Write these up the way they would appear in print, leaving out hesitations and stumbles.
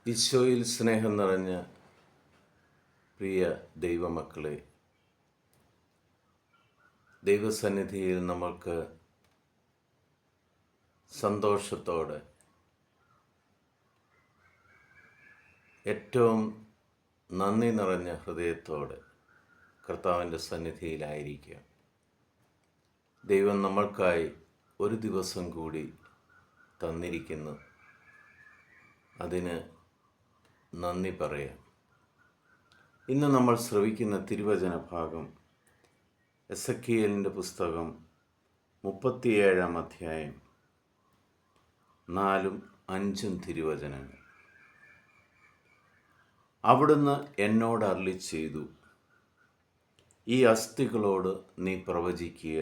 ഈശോയിൽ സ്നേഹം നിറഞ്ഞ പ്രിയ ദൈവമക്കളെ, ദൈവസന്നിധിയിൽ നമ്മൾക്ക് സന്തോഷത്തോടെ ഏറ്റവും നന്ദി നിറഞ്ഞ ഹൃദയത്തോടെ കർത്താവിൻ്റെ സന്നിധിയിലായിരിക്കുക. ദൈവം നമ്മൾക്കായി ഒരു ദിവസം കൂടി തന്നിരിക്കുന്നു. അതിന് നന്ദി പറയാം. ഇന്ന് നമ്മൾ ശ്രവിക്കുന്ന തിരുവചന ഭാഗം എസെക്കിയേലിൻ്റെ പുസ്തകം 37-ാം അധ്യായം 4-5 തിരുവചനങ്ങൾ. അവിടുന്ന് എന്നോട് അരുളി ചെയ്തു, ഈ അസ്ഥികളോട് നീ പ്രവചിക്കുക,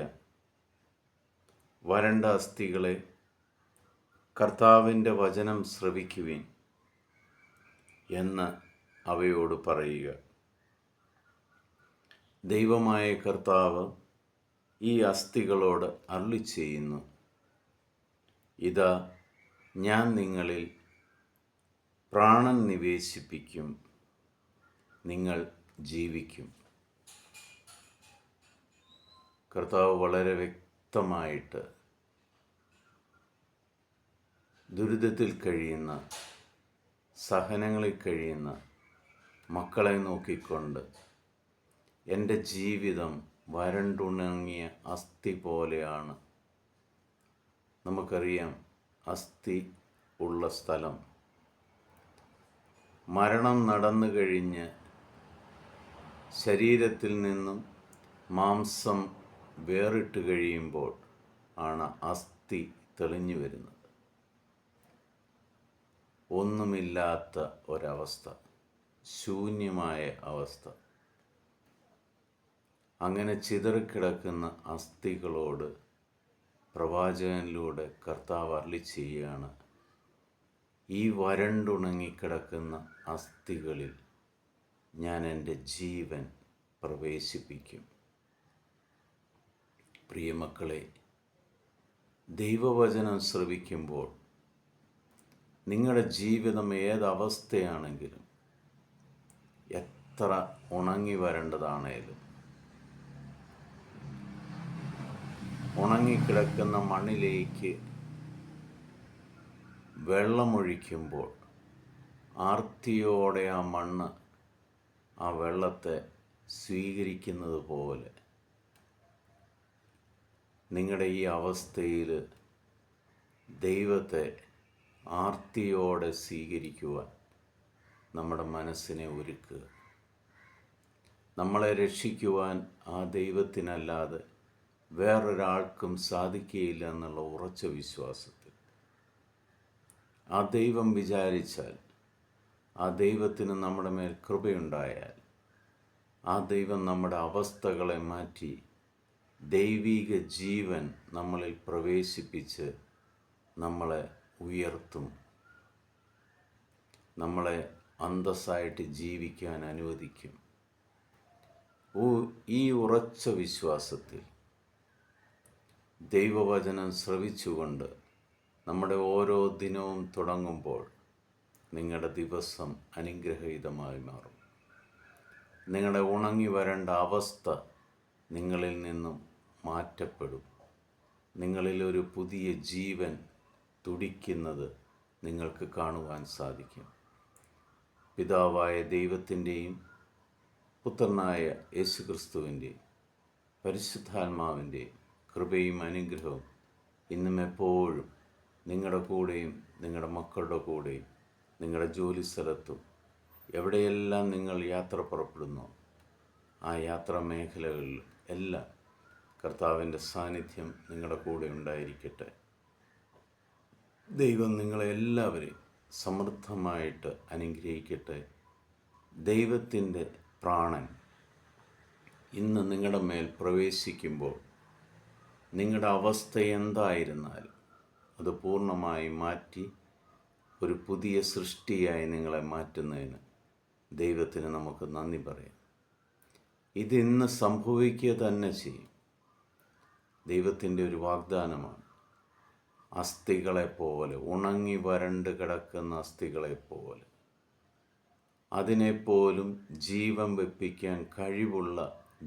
വരണ്ട അസ്ഥികളെ, കർത്താവിൻ്റെ വചനം ശ്രവിക്കുവിൻ എന്ന് അവയോട് പറയുക. ദൈവമായ കർത്താവ് ഈ അസ്ഥികളോട് അരുളി ചെയ്യുന്നു, ഇതാ ഞാൻ നിങ്ങളിൽ പ്രാണൻ നിവേശിപ്പിക്കും, നിങ്ങൾ ജീവിക്കും. കർത്താവ് വളരെ വ്യക്തമായിട്ട് ദുരിതത്തിൽ കഴിയുന്ന, സഹനങ്ങളിൽ കഴിയുന്ന മക്കളെ നോക്കിക്കൊണ്ട്, എൻ്റെ ജീവിതം വരണ്ടുണങ്ങിയ അസ്ഥി പോലെയാണ്. നമുക്കറിയാം, അസ്ഥി ഉള്ള സ്ഥലം മരണം നടന്നു കഴിഞ്ഞ് ശരീരത്തിൽ നിന്നും മാംസം വേറിട്ട് കഴിയുമ്പോൾ ആണ് അസ്ഥി തെളിഞ്ഞു വരുന്നത്. ഒന്നുമില്ലാത്ത ഒരവസ്ഥ, ശൂന്യമായ അവസ്ഥ. അങ്ങനെ ചിതറിക്കിടക്കുന്ന അസ്ഥികളോട് പ്രവാചകനിലൂടെ കർത്താവ് അരുളി ചെയ്യുകയാണ്, ഈ വരണ്ടുണങ്ങിക്കിടക്കുന്ന അസ്ഥികളിൽ ഞാൻ എൻ്റെ ജീവൻ പ്രവേശിപ്പിക്കും. പ്രിയമക്കളെ, ദൈവവചനം ശ്രവിക്കുമ്പോൾ നിങ്ങളുടെ ജീവിതം ഏതവസ്ഥയാണെങ്കിലും, എത്ര ഉണങ്ങി വരേണ്ടതാണേലും, ഉണങ്ങിക്കിടക്കുന്ന മണ്ണിലേക്ക് വെള്ളമൊഴിക്കുമ്പോൾ ആർത്തിയോടെ ആ മണ്ണ് ആ വെള്ളത്തെ സ്വീകരിക്കുന്നത് പോലെ നിങ്ങളുടെ ഈ അവസ്ഥയിൽ ദൈവത്തെ ആർത്തിയോടെ സ്വീകരിക്കുവാൻ നമ്മുടെ മനസ്സിനെ ഒരുക്കുക. നമ്മളെ രക്ഷിക്കുവാൻ ആ ദൈവത്തിനല്ലാതെ വേറൊരാൾക്കും സാധിക്കുകയില്ല എന്നുള്ള ഉറച്ച വിശ്വാസത്തിൽ ആ ദൈവം വിചാരിച്ചാൽ, ആ ദൈവത്തിന് നമ്മുടെ മേൽ കൃപയുണ്ടായാൽ, ആ ദൈവം നമ്മുടെ അവസ്ഥകളെ മാറ്റി ദൈവിക ജീവൻ നമ്മളിൽ പ്രവേശിപ്പിച്ച് നമ്മളെ ഉയർത്തും, നമ്മളെ അന്തസ്സായിട്ട് ജീവിക്കാൻ അനുവദിക്കും. ഈ ഉറച്ച വിശ്വാസത്തിൽ ദൈവവചനം ശ്രവിച്ചുകൊണ്ട് നമ്മുടെ ഓരോ ദിനവും തുടങ്ങുമ്പോൾ നിങ്ങളുടെ ദിവസം അനുഗ്രഹീതമായി മാറും. നിങ്ങളുടെ ഉണങ്ങി വരേണ്ട അവസ്ഥ നിങ്ങളിൽ നിന്നും മാറ്റപ്പെടും. നിങ്ങളിലൊരു പുതിയ ജീവൻ തുടിക്കുന്നത് നിങ്ങൾക്ക് കാണുവാൻ സാധിക്കും. പിതാവായ ദൈവത്തിൻ്റെയും പുത്രനായ യേശുക്രിസ്തുവിൻ്റെയും പരിശുദ്ധാത്മാവിൻ്റെയും കൃപയും അനുഗ്രഹവും ഇന്നും എപ്പോഴും നിങ്ങളുടെ കൂടെയും നിങ്ങളുടെ മക്കളുടെ കൂടെയും നിങ്ങളുടെ ജോലി സ്ഥലത്തും എവിടെയെല്ലാം നിങ്ങൾ യാത്ര പുറപ്പെടുന്നു ആ യാത്രാ മേഖലകളിലും എല്ലാം കർത്താവിൻ്റെ സാന്നിധ്യം നിങ്ങളുടെ കൂടെ ഉണ്ടായിരിക്കട്ടെ. ദൈവം നിങ്ങളെല്ലാവരെയും സമൃദ്ധമായിട്ട് അനുഗ്രഹിക്കട്ടെ. ദൈവത്തിൻ്റെ പ്രാണൻ ഇന്ന് നിങ്ങളുടെ മേൽ പ്രവേശിക്കുമ്പോൾ നിങ്ങളുടെ അവസ്ഥ എന്തായിരുന്നാലും അത് പൂർണ്ണമായി മാറ്റി ഒരു പുതിയ സൃഷ്ടിയായി നിങ്ങളെ മാറ്റുന്നതിന് ദൈവത്തിന് നമുക്ക് നന്ദി പറയാം. ഇതിന്ന് സംഭവിക്കുക തന്നെ ചെയ്യും. ദൈവത്തിൻ്റെ ഒരു വാഗ്ദാനമാണ്. അസ്ഥികളെപ്പോലെ, ഉണങ്ങി വരണ്ട് കിടക്കുന്ന അസ്ഥികളെപ്പോലെ അതിനെപ്പോലും ജീവൻ വെപ്പിക്കാൻ കഴിവുള്ള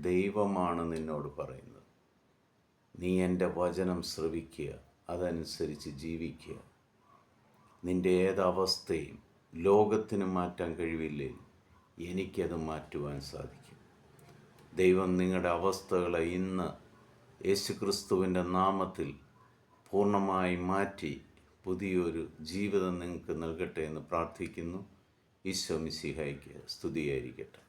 ദൈവമാണ് നിന്നോട് പറയുന്നത്. നീ എൻ്റെ വചനം ശ്രവിക്കുക, അതനുസരിച്ച് ജീവിക്കുക. നിൻ്റെ ഏതവസ്ഥയും ലോകത്തിന് മാറ്റാൻ കഴിവില്ലേ, എനിക്കത് മാറ്റുവാൻ സാധിക്കും. ദൈവം നിങ്ങളുടെ അവസ്ഥകളെ ഇന്ന് യേശുക്രിസ്തുവിൻ്റെ നാമത്തിൽ പൂർണ്ണമായി മാറ്റി പുതിയൊരു ജീവിതം നിങ്ങൾക്ക് നൽകട്ടെ എന്ന് പ്രാർത്ഥിക്കുന്നു. ഈശോ മിശിഹായ്ക്ക് സ്തുതിയായിരിക്കട്ടെ.